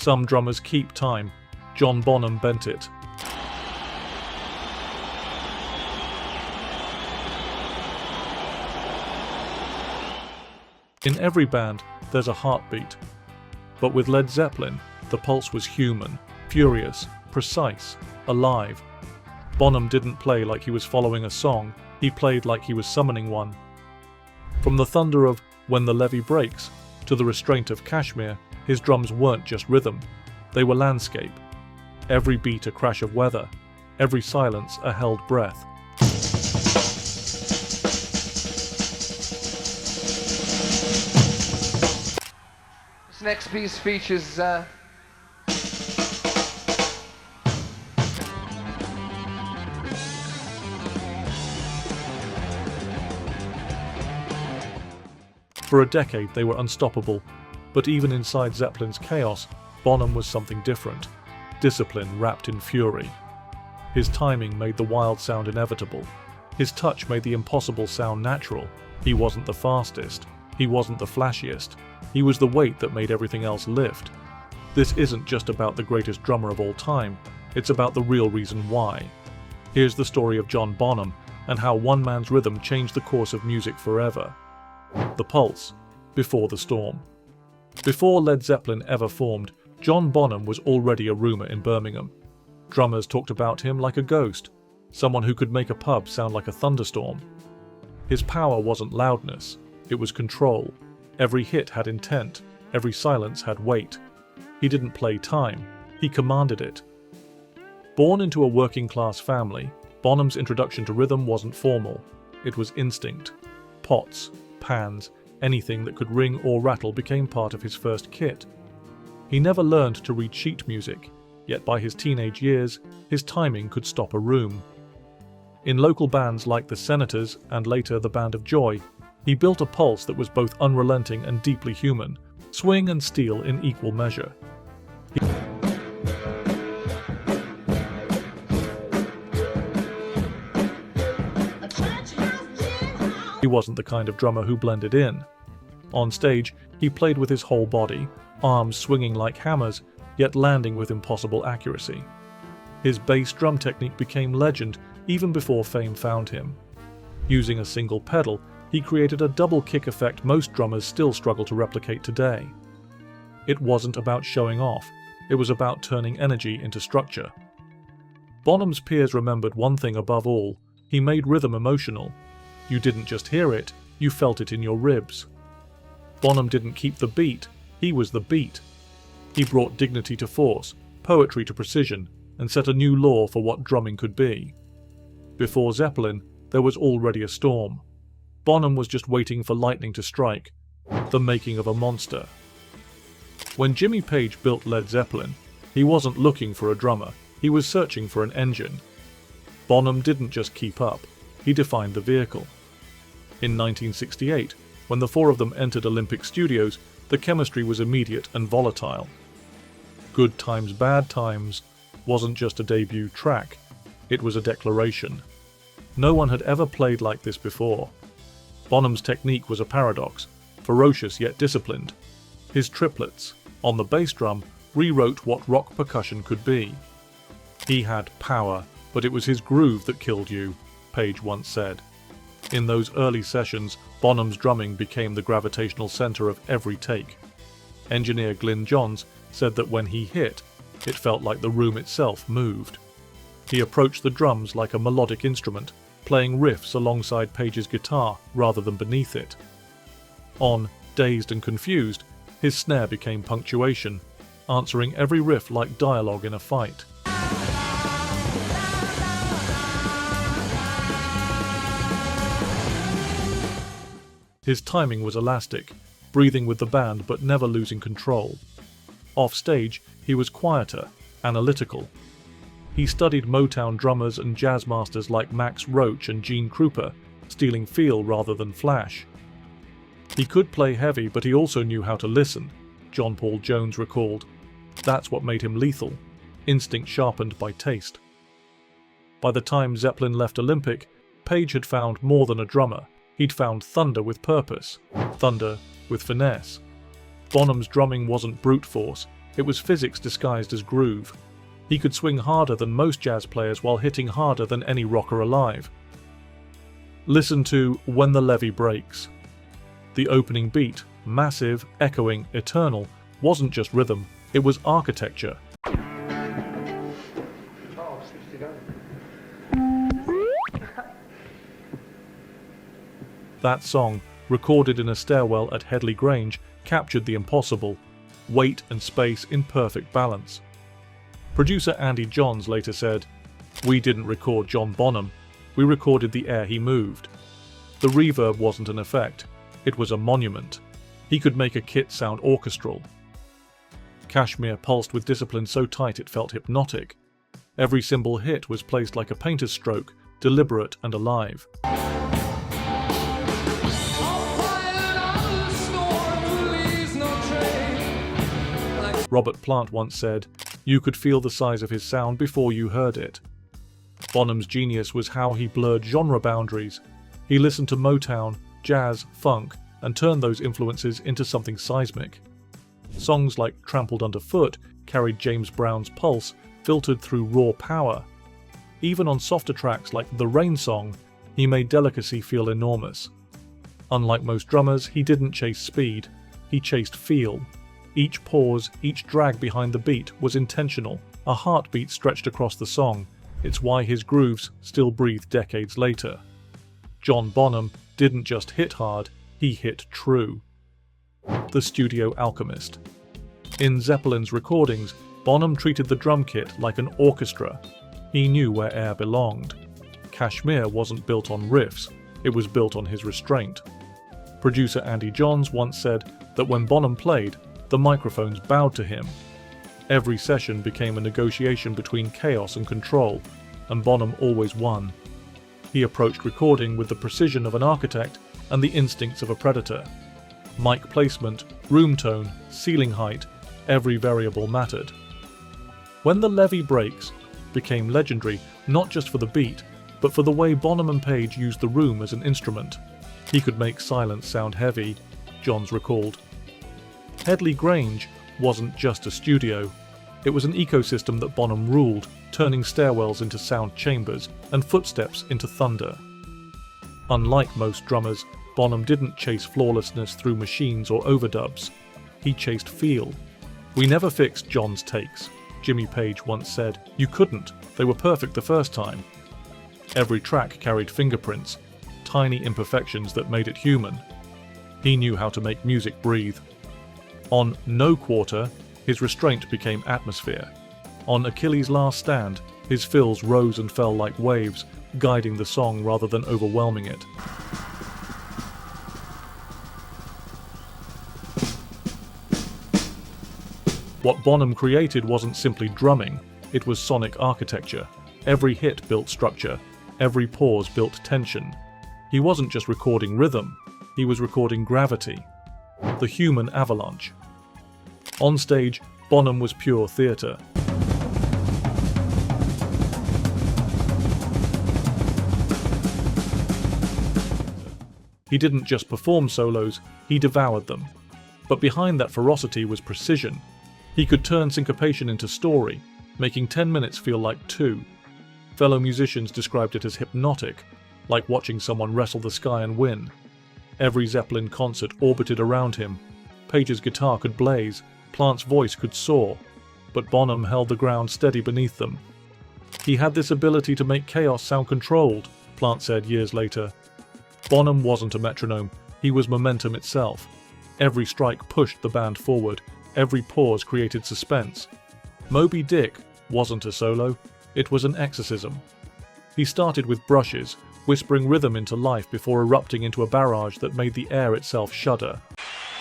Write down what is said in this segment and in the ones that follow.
Some drummers keep time. John Bonham bent it. In every band, there's a heartbeat. But with Led Zeppelin, the pulse was human, furious, precise, alive. Bonham didn't play like he was following a song, he played like he was summoning one. From the thunder of When the Levee Breaks to the restraint of Kashmir, his drums weren't just rhythm, they were landscape. Every beat a crash of weather, every silence a held breath. This next piece features For a decade they were unstoppable, but even inside Zeppelin's chaos, Bonham was something different. Discipline wrapped in fury. His timing made the wild sound inevitable. His touch made the impossible sound natural. He wasn't the fastest. He wasn't the flashiest. He was the weight that made everything else lift. This isn't just about the greatest drummer of all time, it's about the real reason why. Here's the story of John Bonham and how one man's rhythm changed the course of music forever. The Pulse, before the storm. Before Led Zeppelin ever formed, John Bonham was already a rumour in Birmingham. Drummers talked about him like a ghost, someone who could make a pub sound like a thunderstorm. His power wasn't loudness, it was control. Every hit had intent, every silence had weight. He didn't play time, he commanded it. Born into a working-class family, Bonham's introduction to rhythm wasn't formal, it was instinct. Pots, pans, anything that could ring or rattle became part of his first kit. He never learned to read sheet music, yet by his teenage years, his timing could stop a room. In local bands like the Senators and later the Band of Joy, he built a pulse that was both unrelenting and deeply human, swing and steel in equal measure. He wasn't the kind of drummer who blended in. On stage, he played with his whole body, arms swinging like hammers, yet landing with impossible accuracy. His bass drum technique became legend even before fame found him. Using a single pedal, he created a double kick effect most drummers still struggle to replicate today. It wasn't about showing off, it was about turning energy into structure. Bonham's peers remembered one thing above all: he made rhythm emotional. You didn't just hear it, you felt it in your ribs. Bonham didn't keep the beat, he was the beat. He brought dignity to force, poetry to precision, and set a new law for what drumming could be. Before Zeppelin, there was already a storm. Bonham was just waiting for lightning to strike, the making of a monster. When Jimmy Page built Led Zeppelin, he wasn't looking for a drummer, he was searching for an engine. Bonham didn't just keep up, he defined the vehicle. In 1968, when the four of them entered Olympic Studios, the chemistry was immediate and volatile. Good Times, Bad Times wasn't just a debut track, it was a declaration. No one had ever played like this before. Bonham's technique was a paradox, ferocious yet disciplined. His triplets, on the bass drum, rewrote what rock percussion could be. He had power, but it was his groove that killed you, Page once said. In those early sessions, Bonham's drumming became the gravitational center of every take. Engineer Glyn Johns said that when he hit, it felt like the room itself moved. He approached the drums like a melodic instrument, playing riffs alongside Page's guitar rather than beneath it. On Dazed and Confused, his snare became punctuation, answering every riff like dialogue in a fight. His timing was elastic, breathing with the band but never losing control. Off stage, he was quieter, analytical. He studied Motown drummers and jazz masters like Max Roach and Gene Krupa, stealing feel rather than flash. He could play heavy, but he also knew how to listen, John Paul Jones recalled. That's what made him lethal, instinct sharpened by taste. By the time Zeppelin left Olympic, Page had found more than a drummer. He'd found thunder with purpose, thunder with finesse. Bonham's drumming wasn't brute force, It was physics disguised as groove. He could swing harder than most jazz players while hitting harder than any rocker alive. Listen to When the Levee Breaks. The opening beat, massive, echoing, eternal, wasn't just rhythm, it was architecture. That song, recorded in a stairwell at Headley Grange, captured the impossible, weight and space in perfect balance. Producer Andy Johns later said, "We didn't record John Bonham, we recorded the air he moved. The reverb wasn't an effect, it was a monument. He could make a kit sound orchestral." Kashmir pulsed with discipline so tight it felt hypnotic. Every cymbal hit was placed like a painter's stroke, deliberate and alive. Robert Plant once said, "You could feel the size of his sound before you heard it." Bonham's genius was how he blurred genre boundaries. He listened to Motown, jazz, funk, and turned those influences into something seismic. Songs like Trampled Underfoot carried James Brown's pulse, filtered through raw power. Even on softer tracks like The Rain Song, he made delicacy feel enormous. Unlike most drummers, he didn't chase speed, he chased feel. Each pause, each drag behind the beat was intentional, a heartbeat stretched across the song. It's why his grooves still breathe decades later. John Bonham didn't just hit hard, he hit true. The Studio Alchemist. In Zeppelin's recordings, Bonham treated the drum kit like an orchestra. He knew where air belonged. Kashmir wasn't built on riffs, it was built on his restraint. Producer Andy Johns once said that when Bonham played, the microphones bowed to him. Every session became a negotiation between chaos and control, and Bonham always won. He approached recording with the precision of an architect and the instincts of a predator. Mic placement, room tone, ceiling height, every variable mattered. When the Levee Breaks became legendary not just for the beat, but for the way Bonham and Page used the room as an instrument. He could make silence sound heavy, Johns recalled. Headley Grange wasn't just a studio, it was an ecosystem that Bonham ruled, turning stairwells into sound chambers and footsteps into thunder. Unlike most drummers, Bonham didn't chase flawlessness through machines or overdubs. He chased feel. "We never fixed John's takes," Jimmy Page once said. "You couldn't, they were perfect the first time." Every track carried fingerprints, tiny imperfections that made it human. He knew how to make music breathe. On No Quarter, his restraint became atmosphere. On Achilles' Last Stand, his fills rose and fell like waves, guiding the song rather than overwhelming it. What Bonham created wasn't simply drumming, it was sonic architecture. Every hit built structure, every pause built tension. He wasn't just recording rhythm, he was recording gravity. The human avalanche. On stage, Bonham was pure theatre. He didn't just perform solos, he devoured them. But behind that ferocity was precision. He could turn syncopation into story, making 10 minutes feel like 2. Fellow musicians described it as hypnotic, like watching someone wrestle the sky and win. Every Zeppelin concert orbited around him. Page's guitar could blaze, Plant's voice could soar, but Bonham held the ground steady beneath them. He had this ability to make chaos sound controlled, Plant said years later. Bonham wasn't a metronome, he was momentum itself. Every strike pushed the band forward, every pause created suspense. Moby Dick wasn't a solo, it was an exorcism. He started with brushes, whispering rhythm into life before erupting into a barrage that made the air itself shudder.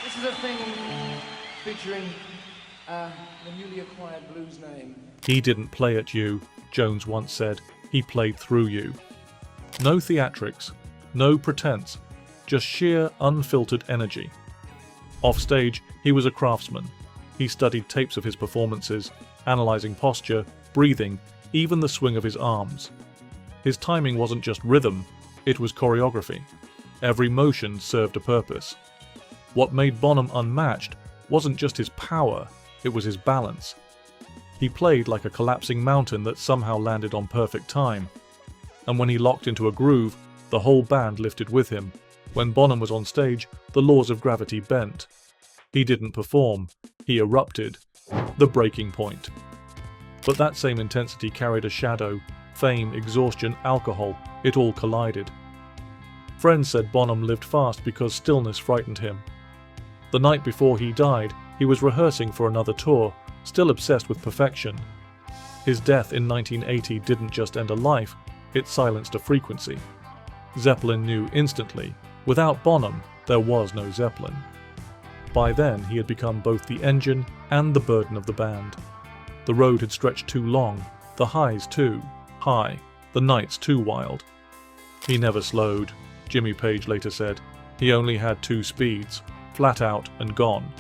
This is a thing featuring the newly acquired blues name. He didn't play at you, Jones once said, he played through you. No theatrics, no pretense, just sheer, unfiltered energy. Offstage, he was a craftsman. He studied tapes of his performances, analysing posture, breathing, even the swing of his arms. His timing wasn't just rhythm, it was choreography. Every motion served a purpose. What made Bonham unmatched wasn't just his power, it was his balance. He played like a collapsing mountain that somehow landed on perfect time. And when he locked into a groove, the whole band lifted with him. When Bonham was on stage, the laws of gravity bent. He didn't perform, he erupted. The breaking point. But that same intensity carried a shadow. Fame, exhaustion, alcohol, it all collided. Friends said Bonham lived fast because stillness frightened him. The night before he died, he was rehearsing for another tour, still obsessed with perfection. His death in 1980 didn't just end a life, it silenced a frequency. Zeppelin knew instantly, without Bonham, there was no Zeppelin. By then, he had become both the engine and the burden of the band. The road had stretched too long, the highs too high, the nights too wild. He never slowed, Jimmy Page later said. He only had two speeds, flat out and gone.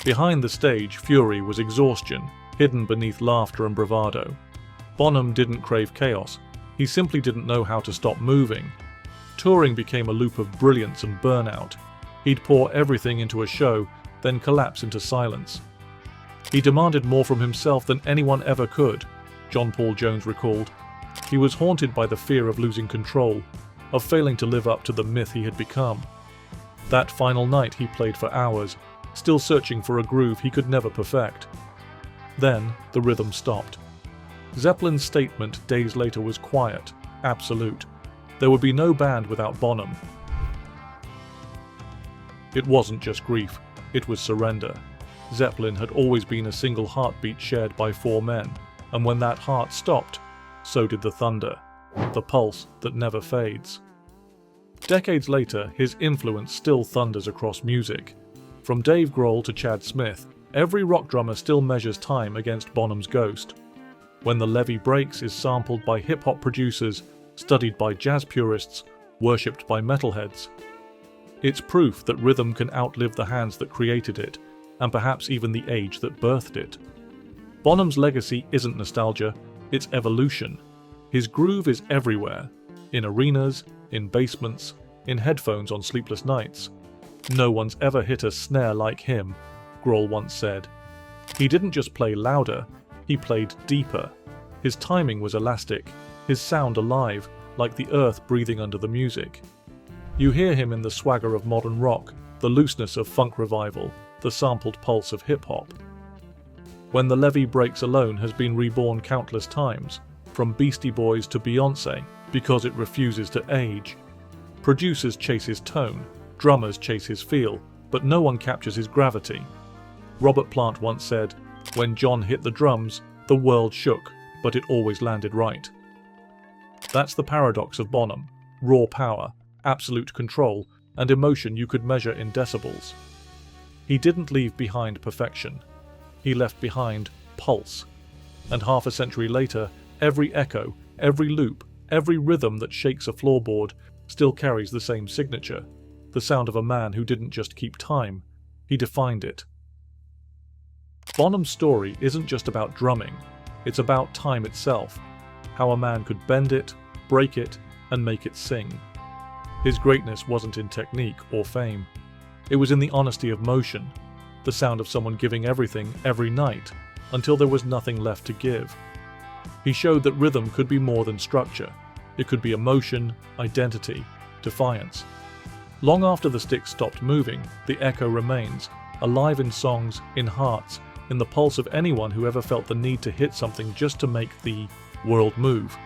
Behind the stage, fury was exhaustion, hidden beneath laughter and bravado. Bonham didn't crave chaos, he simply didn't know how to stop moving. Touring became a loop of brilliance and burnout. He'd pour everything into a show, then collapse into silence. He demanded more from himself than anyone ever could, John Paul Jones recalled. He was haunted by the fear of losing control, of failing to live up to the myth he had become. That final night he played for hours, still searching for a groove he could never perfect. Then the rhythm stopped. Zeppelin's statement days later was quiet, absolute. There would be no band without Bonham. It wasn't just grief, it was surrender. Zeppelin had always been a single heartbeat shared by four men, and when that heart stopped, so did the thunder, the pulse that never fades. Decades later, his influence still thunders across music. From Dave Grohl to Chad Smith, every rock drummer still measures time against Bonham's ghost. When the Levee Breaks is sampled by hip-hop producers, studied by jazz purists, worshipped by metalheads. It's proof that rhythm can outlive the hands that created it, and perhaps even the age that birthed it. Bonham's legacy isn't nostalgia, it's evolution. His groove is everywhere, in arenas, in basements, in headphones on sleepless nights. No one's ever hit a snare like him, Grohl once said. He didn't just play louder, he played deeper. His timing was elastic, his sound alive, like the earth breathing under the music. You hear him in the swagger of modern rock, the looseness of funk revival, the sampled pulse of hip-hop. When the Levee Breaks alone has been reborn countless times, from Beastie Boys to Beyoncé, because it refuses to age. Producers chase his tone, drummers chase his feel, but no one captures his gravity. Robert Plant once said, "When John hit the drums, the world shook, but it always landed right." That's the paradox of Bonham: raw power, absolute control, and emotion you could measure in decibels. He didn't leave behind perfection. He left behind pulse. And half a century later, every echo, every loop, every rhythm that shakes a floorboard still carries the same signature, the sound of a man who didn't just keep time, he defined it. Bonham's story isn't just about drumming, it's about time itself, how a man could bend it, break it, and make it sing. His greatness wasn't in technique or fame. It was in the honesty of motion, the sound of someone giving everything every night, until there was nothing left to give. He showed that rhythm could be more than structure. It could be emotion, identity, defiance. Long after the sticks stopped moving, the echo remains, alive in songs, in hearts, in the pulse of anyone who ever felt the need to hit something just to make the world move.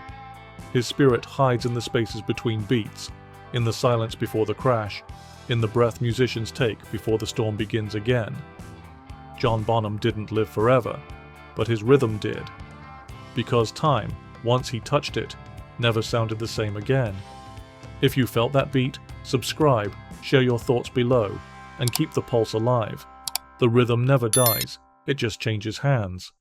His spirit hides in the spaces between beats, in the silence before the crash, in the breath musicians take before the storm begins again. John Bonham didn't live forever, but his rhythm did. Because time, once he touched it, never sounded the same again. If you felt that beat, subscribe, share your thoughts below, and keep the pulse alive. The rhythm never dies, it just changes hands.